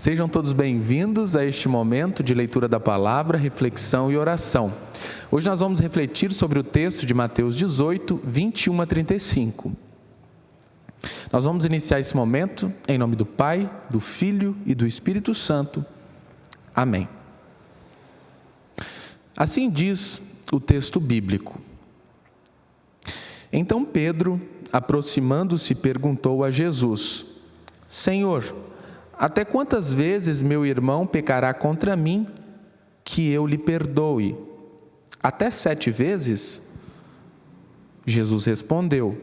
Sejam todos bem-vindos a este momento de leitura da palavra, reflexão e oração. Hoje nós vamos refletir sobre o texto de Mateus 18, 21 a 35. Nós vamos iniciar esse momento em nome do Pai, do Filho e do Espírito Santo. Amém. Assim diz o texto bíblico. Então Pedro, aproximando-se, perguntou a Jesus: Senhor, até quantas vezes meu irmão pecará contra mim, que eu lhe perdoe? Até 7 vezes? Jesus respondeu: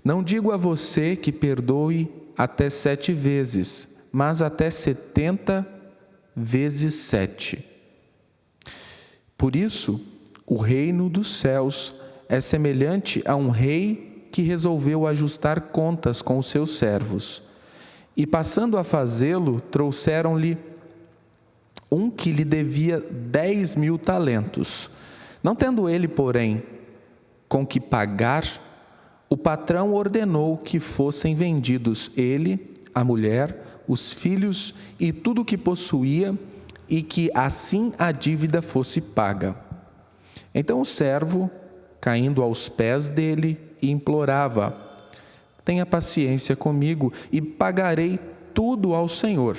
Não digo a você que perdoe até 7 vezes, mas até 70 vezes 7. Por isso, o reino dos céus é semelhante a um rei que resolveu ajustar contas com os seus servos. E passando a fazê-lo, trouxeram-lhe um que lhe devia 10.000 talentos. Não tendo ele, porém, com que pagar, o patrão ordenou que fossem vendidos ele, a mulher, os filhos e tudo o que possuía, e que assim a dívida fosse paga. Então o servo, caindo aos pés dele, implorava: Tenha paciência comigo e pagarei tudo ao Senhor.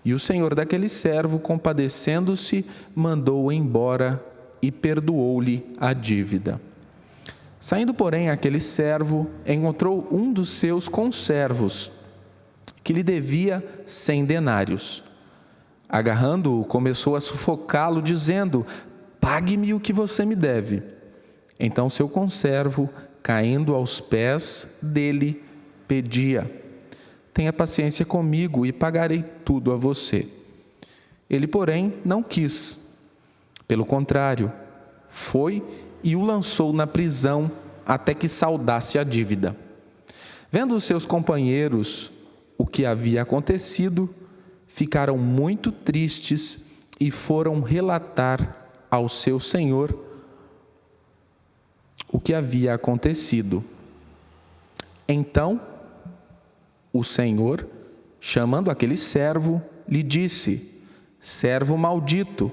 E o senhor daquele servo, compadecendo-se, mandou-o embora e perdoou-lhe a dívida. Saindo, porém, aquele servo, encontrou um dos seus conservos, que lhe devia 100 denários. Agarrando-o, começou a sufocá-lo, dizendo: Pague-me o que você me deve. Então seu conservo, caindo aos pés dele, pedia: Tenha paciência comigo e pagarei tudo a você. Ele, porém, não quis. Pelo contrário, foi e o lançou na prisão até que saldasse a dívida. Vendo os seus companheiros o que havia acontecido, ficaram muito tristes e foram relatar ao seu senhor o que havia acontecido. Então, o senhor, chamando aquele servo, lhe disse: Servo maldito,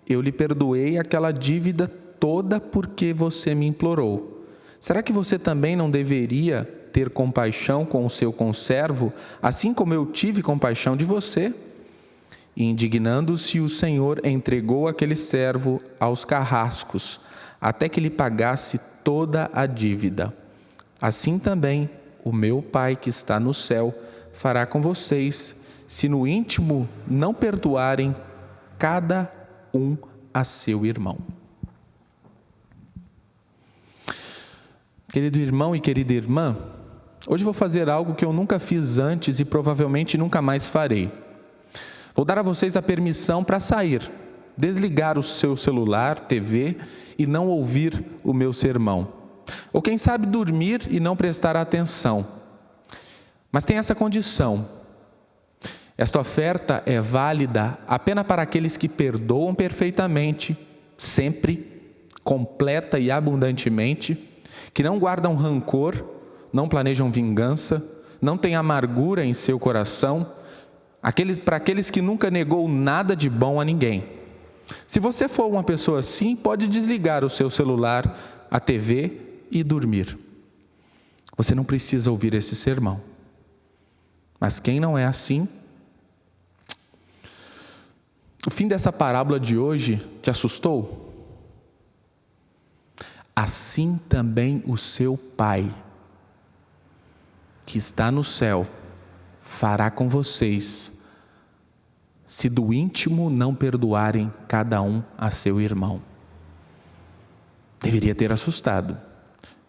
eu lhe perdoei aquela dívida toda porque você me implorou. Será que você também não deveria ter compaixão com o seu conservo, assim como eu tive compaixão de você? E indignando-se, o senhor entregou aquele servo aos carrascos, até que lhe pagasse toda a dívida. Assim também o meu Pai que está no céu fará com vocês, se no íntimo não perdoarem cada um a seu irmão. Querido irmão e querida irmã, hoje vou fazer algo que eu nunca fiz antes e provavelmente nunca mais farei. Vou dar a vocês a permissão para sair, desligar o seu celular, TV e não ouvir o meu sermão. Ou quem sabe dormir e não prestar atenção. Mas tem essa condição: esta oferta é válida apenas para aqueles que perdoam perfeitamente, sempre, completa e abundantemente, que não guardam rancor, não planejam vingança, não têm amargura em seu coração, para aqueles que nunca negou nada de bom a ninguém. Se você for uma pessoa assim, pode desligar o seu celular, a TV e dormir. Você não precisa ouvir esse sermão. Mas quem não é assim? O fim dessa parábola de hoje te assustou? Assim também o seu Pai, que está no céu, fará com vocês, se do íntimo não perdoarem cada um a seu irmão. Deveria ter assustado.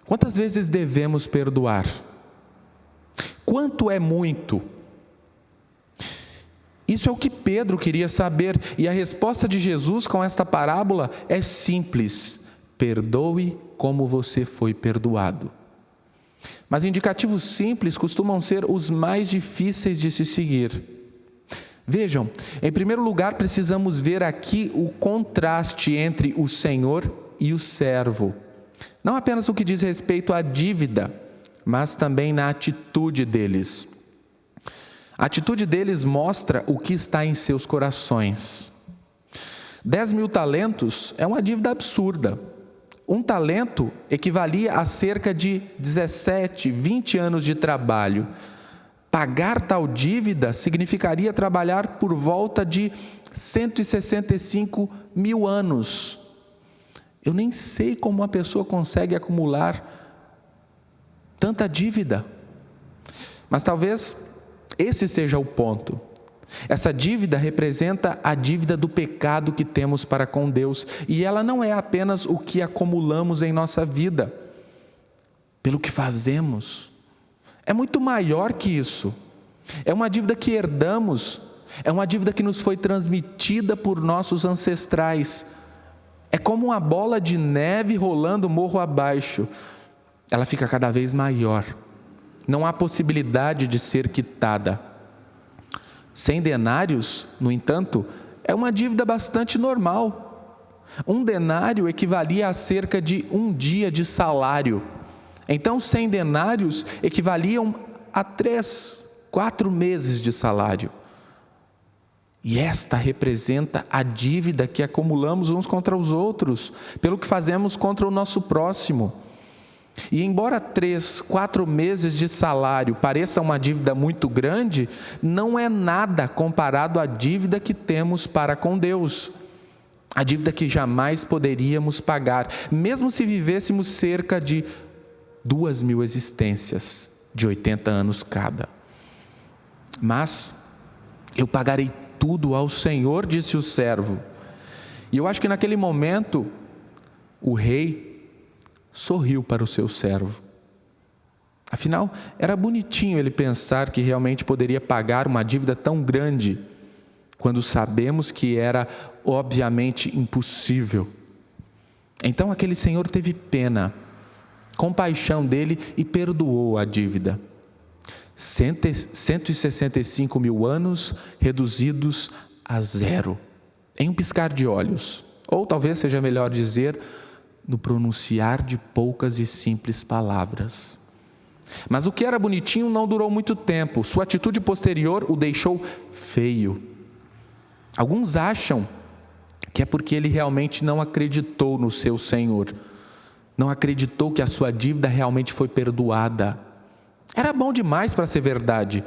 Quantas vezes devemos perdoar? Quanto é muito? Isso é o que Pedro queria saber, e a resposta de Jesus com esta parábola é simples: perdoe como você foi perdoado. Mas indicativos simples costumam ser os mais difíceis de se seguir. Vejam, em primeiro lugar, precisamos ver aqui o contraste entre o Senhor e o servo. Não apenas o que diz respeito à dívida, mas também na atitude deles. A atitude deles mostra o que está em seus corações. 10.000 talentos é uma dívida absurda. Um talento equivalia a cerca de 17, 20 anos de trabalho. Pagar tal dívida significaria trabalhar por volta de 165 mil anos. Eu nem sei como uma pessoa consegue acumular tanta dívida. Mas talvez esse seja o ponto. Essa dívida representa a dívida do pecado que temos para com Deus. E ela não é apenas o que acumulamos em nossa vida, pelo que fazemos. É muito maior que isso. É uma dívida que herdamos. É uma dívida que nos foi transmitida por nossos ancestrais. É como uma bola de neve rolando morro abaixo. Ela fica cada vez maior. Não há possibilidade de ser quitada. 100 denários, no entanto, é uma dívida bastante normal. Um denário equivalia a cerca de um dia de salário. Então, 100 denários equivaliam a 3, 4 meses de salário. E esta representa a dívida que acumulamos uns contra os outros, pelo que fazemos contra o nosso próximo. E embora 3, 4 meses de salário pareça uma dívida muito grande, não é nada comparado à dívida que temos para com Deus. A dívida que jamais poderíamos pagar, mesmo se vivêssemos cerca de 2.000 existências, de 80 anos cada. Mas eu pagarei tudo ao Senhor, disse o servo. E eu acho que naquele momento, o rei sorriu para o seu servo. Afinal, era bonitinho ele pensar que realmente poderia pagar uma dívida tão grande, quando sabemos que era obviamente impossível. Então aquele senhor teve pena, compaixão dele e perdoou a dívida. 165 mil anos reduzidos a 0, em um piscar de olhos. Ou talvez seja melhor dizer, no pronunciar de poucas e simples palavras. Mas o que era bonitinho não durou muito tempo. Sua atitude posterior o deixou feio. Alguns acham que é porque ele realmente não acreditou no seu Senhor. Não acreditou que a sua dívida realmente foi perdoada. Era bom demais para ser verdade.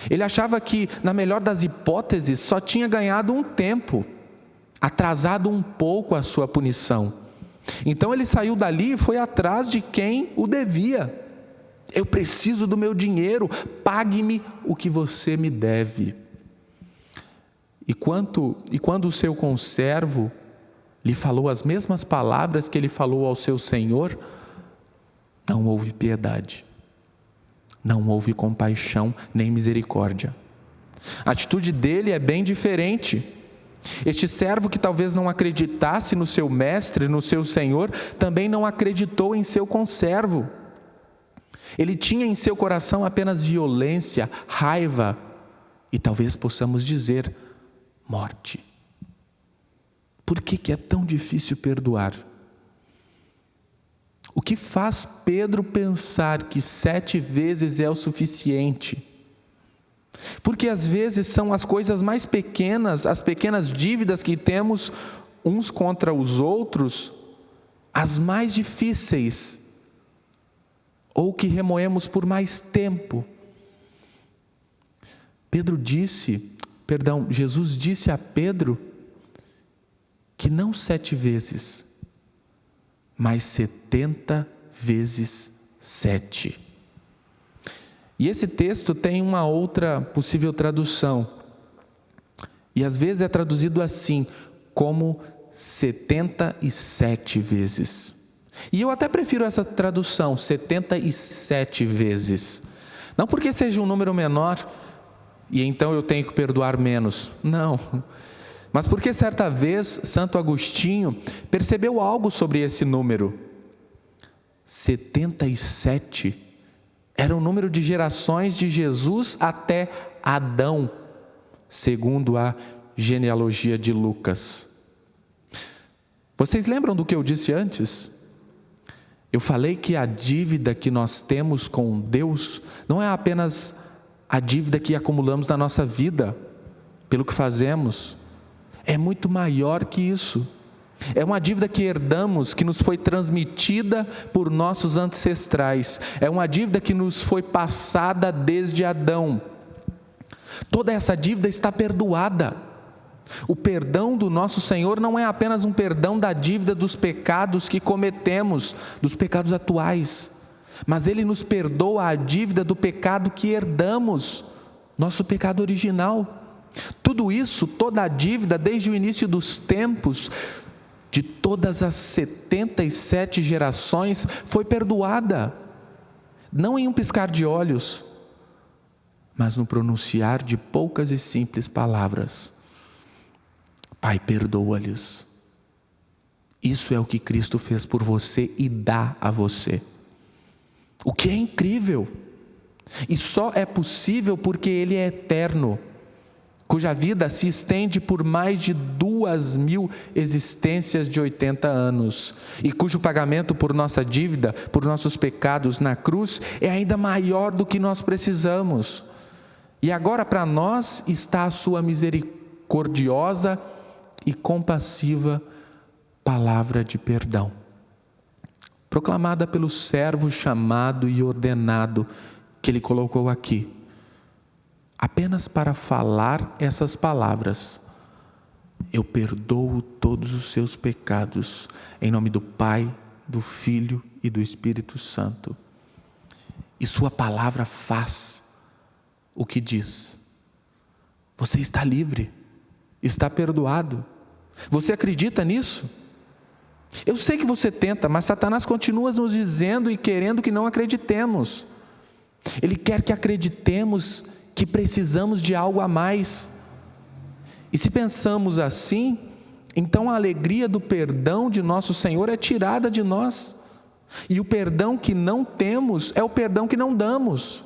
Ele achava que, na melhor das hipóteses, só tinha ganhado um tempo, atrasado um pouco a sua punição. Então ele saiu dali e foi atrás de quem o devia. Eu preciso do meu dinheiro, pague-me o que você me deve. E quando o seu conservo lhe falou as mesmas palavras que ele falou ao seu senhor, não houve piedade, não houve compaixão nem misericórdia. A atitude dele é bem diferente. Este servo que talvez não acreditasse no seu mestre, no seu senhor, também não acreditou em seu conservo. Ele tinha em seu coração apenas violência, raiva e talvez possamos dizer, morte. Por que é tão difícil perdoar? O que faz Pedro pensar que 7 vezes é o suficiente? Porque às vezes são as coisas mais pequenas, as pequenas dívidas que temos uns contra os outros, as mais difíceis, ou que remoemos por mais tempo. Jesus disse a Pedro que não 7 vezes, mas 70 vezes 7. E esse texto tem uma outra possível tradução. E às vezes é traduzido assim, como 77 vezes. E eu até prefiro essa tradução, 77 vezes. Não porque seja um número menor, e então eu tenho que perdoar menos. Não. Mas porque certa vez Santo Agostinho percebeu algo sobre esse número. 77 era o número de gerações de Jesus até Adão, segundo a genealogia de Lucas. Vocês lembram do que eu disse antes? Eu falei que a dívida que nós temos com Deus não é apenas a dívida que acumulamos na nossa vida, pelo que fazemos, é muito maior que isso. É uma dívida que herdamos, que nos foi transmitida por nossos ancestrais. É uma dívida que nos foi passada desde Adão. Toda essa dívida está perdoada. O perdão do nosso Senhor não é apenas um perdão da dívida dos pecados que cometemos, dos pecados atuais, mas Ele nos perdoa a dívida do pecado que herdamos, nosso pecado original. Tudo isso, toda a dívida, desde o início dos tempos, de todas as 77 gerações, foi perdoada, não em um piscar de olhos, mas no pronunciar de poucas e simples palavras: Pai, perdoa-lhes. Isso é o que Cristo fez por você e dá a você, o que é incrível, e só é possível porque Ele é eterno, cuja vida se estende por mais de 2.000 existências de 80 anos, e cujo pagamento por nossa dívida, por nossos pecados na cruz, é ainda maior do que nós precisamos. E agora para nós está a sua misericordiosa e compassiva palavra de perdão, proclamada pelo servo chamado e ordenado que Ele colocou aqui, apenas para falar essas palavras: eu perdoo todos os seus pecados, em nome do Pai, do Filho e do Espírito Santo. E sua palavra faz o que diz. Você está livre, está perdoado. Você acredita nisso? Eu sei que você tenta, mas Satanás continua nos dizendo e querendo que não acreditemos. Ele quer que acreditemos que precisamos de algo a mais. E se pensamos assim, então a alegria do perdão de nosso Senhor é tirada de nós. E o perdão que não temos é o perdão que não damos.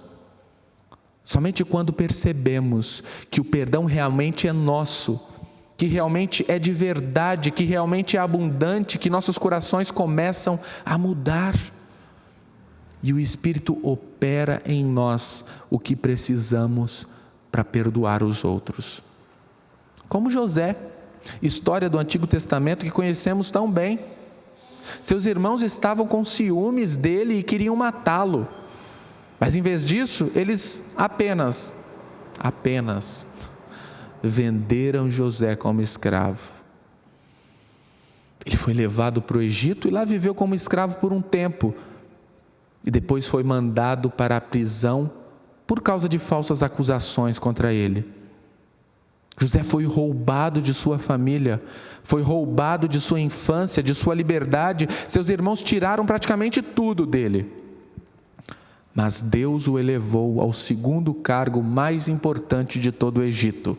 Somente quando percebemos que o perdão realmente é nosso, que realmente é de verdade, que realmente é abundante, que nossos corações começam a mudar. E o Espírito opera em nós o que precisamos para perdoar os outros. Como José, história do Antigo Testamento que conhecemos tão bem. Seus irmãos estavam com ciúmes dele e queriam matá-lo. Mas em vez disso, eles apenas venderam José como escravo. Ele foi levado para o Egito e lá viveu como escravo por um tempo. E depois foi mandado para a prisão por causa de falsas acusações contra ele. José foi roubado de sua família, foi roubado de sua infância, de sua liberdade. Seus irmãos tiraram praticamente tudo dele. Mas Deus o elevou ao segundo cargo mais importante de todo o Egito,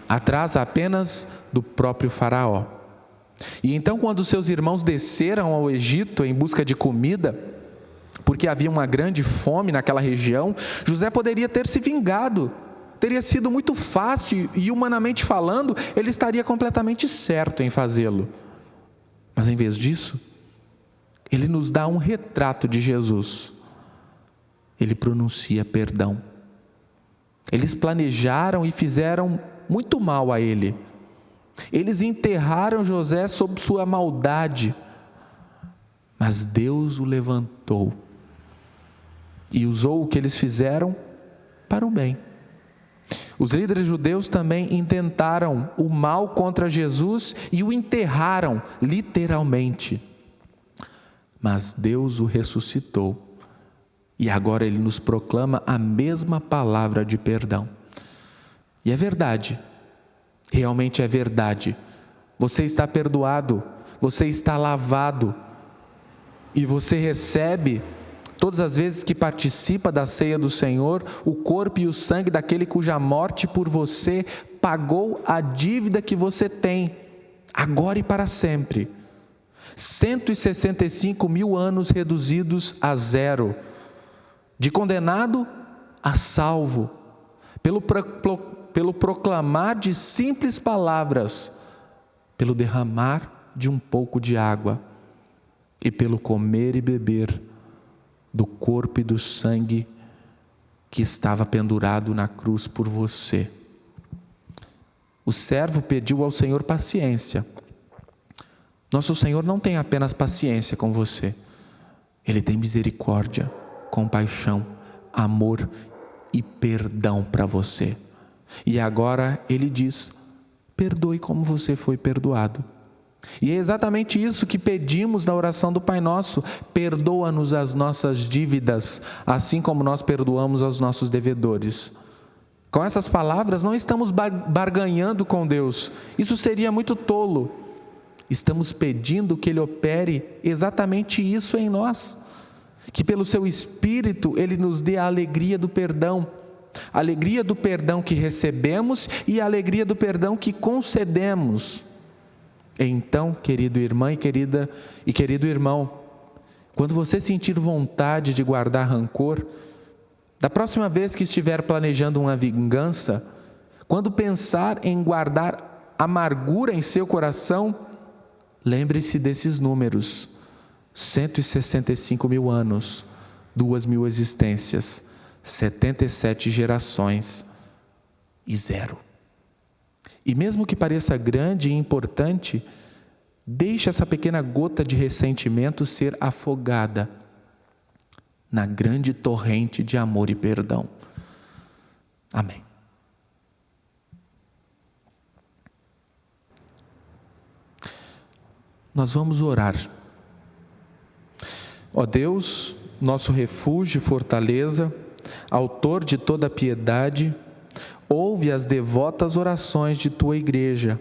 atrás apenas do próprio Faraó. E então, quando seus irmãos desceram ao Egito em busca de comida, porque havia uma grande fome naquela região, José poderia ter se vingado. Teria sido muito fácil e, humanamente falando, ele estaria completamente certo em fazê-lo. Mas em vez disso, ele nos dá um retrato de Jesus. Ele pronuncia perdão. Eles planejaram e fizeram muito mal a ele. Eles enterraram José sob sua maldade, mas Deus o levantou e usou o que eles fizeram para o bem. Os líderes judeus também intentaram o mal contra Jesus e o enterraram, literalmente. Mas Deus o ressuscitou e agora Ele nos proclama a mesma palavra de perdão. E é verdade, realmente é verdade. Você está perdoado, você está lavado e você recebe, todas as vezes que participa da ceia do Senhor, o corpo e o sangue daquele cuja morte por você pagou a dívida que você tem, agora e para sempre. 165.000 anos reduzidos a zero, de condenado a salvo, pelo proclamar de simples palavras, pelo derramar de um pouco de água e pelo comer e beber do corpo e do sangue que estava pendurado na cruz por você. O servo pediu ao Senhor paciência. Nosso Senhor não tem apenas paciência com você. Ele tem misericórdia, compaixão, amor e perdão para você. E agora Ele diz: perdoe como você foi perdoado. E é exatamente isso que pedimos na oração do Pai Nosso: perdoa-nos as nossas dívidas, assim como nós perdoamos aos nossos devedores. Com essas palavras não estamos barganhando com Deus, isso seria muito tolo. Estamos pedindo que Ele opere exatamente isso em nós, que pelo Seu Espírito Ele nos dê a alegria do perdão que recebemos e a alegria do perdão que concedemos. Então, querido irmã e querido irmão, quando você sentir vontade de guardar rancor, da próxima vez que estiver planejando uma vingança, quando pensar em guardar amargura em seu coração, lembre-se desses números: 165 mil anos, 2.000 existências, 77 gerações e 0. E mesmo que pareça grande e importante, deixe essa pequena gota de ressentimento ser afogada na grande torrente de amor e perdão. Amém. Nós vamos orar. Ó Deus, nosso refúgio e fortaleza, autor de toda piedade, ouve as devotas orações de Tua Igreja,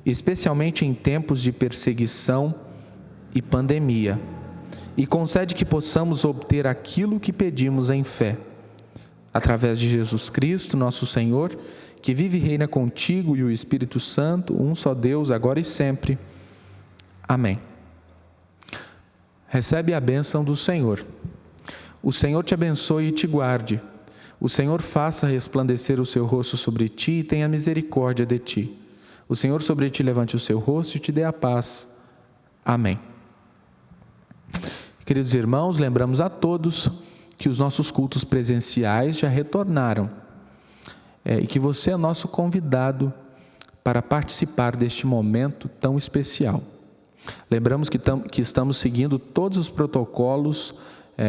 especialmente em tempos de perseguição e pandemia, e concede que possamos obter aquilo que pedimos em fé. Através de Jesus Cristo, nosso Senhor, que vive e reina contigo e o Espírito Santo, um só Deus, agora e sempre. Amém. Recebe a bênção do Senhor. O Senhor te abençoe e te guarde. O Senhor faça resplandecer o seu rosto sobre ti e tenha misericórdia de ti. O Senhor sobre ti levante o seu rosto e te dê a paz. Amém. Queridos irmãos, lembramos a todos que os nossos cultos presenciais já retornaram e que você é nosso convidado para participar deste momento tão especial. Lembramos que estamos seguindo todos os protocolos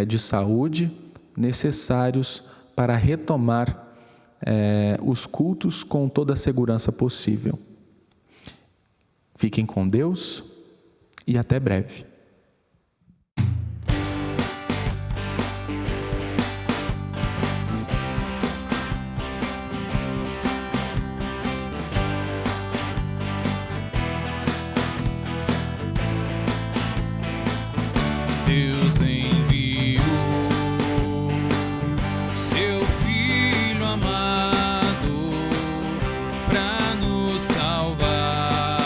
de saúde necessários para retomar os cultos com toda a segurança possível. Fiquem com Deus e até breve. Deus enviou seu Filho amado para nos salvar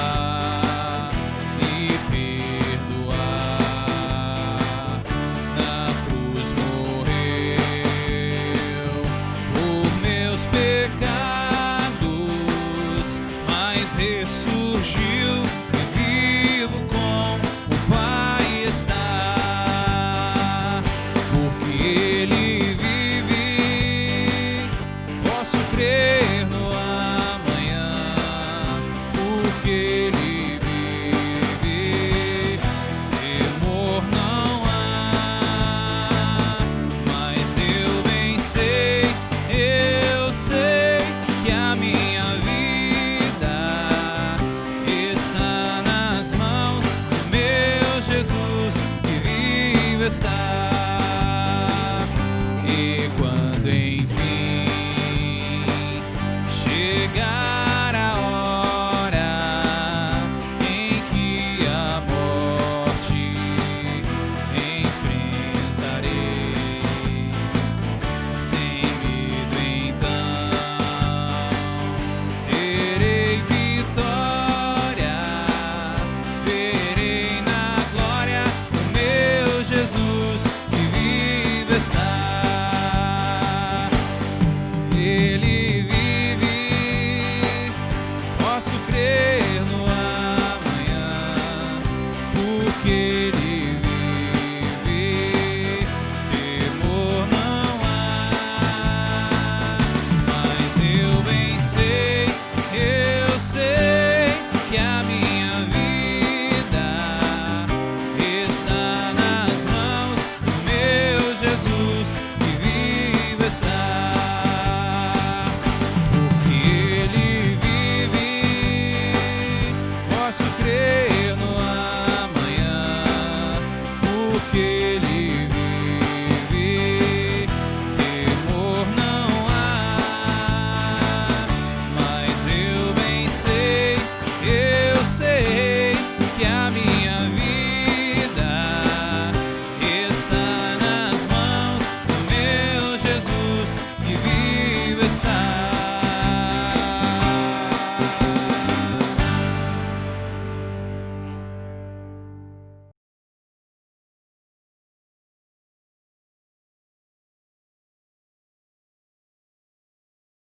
e perdoar. Na cruz morreu por meus pecados, mas ressurgiu e vivo com o Pai está. Ele vive, posso crer no amanhã, porque Ele vive, temor não há, mas eu bem sei, eu sei que a minha vida está nas mãos do meu Jesus, que vive está.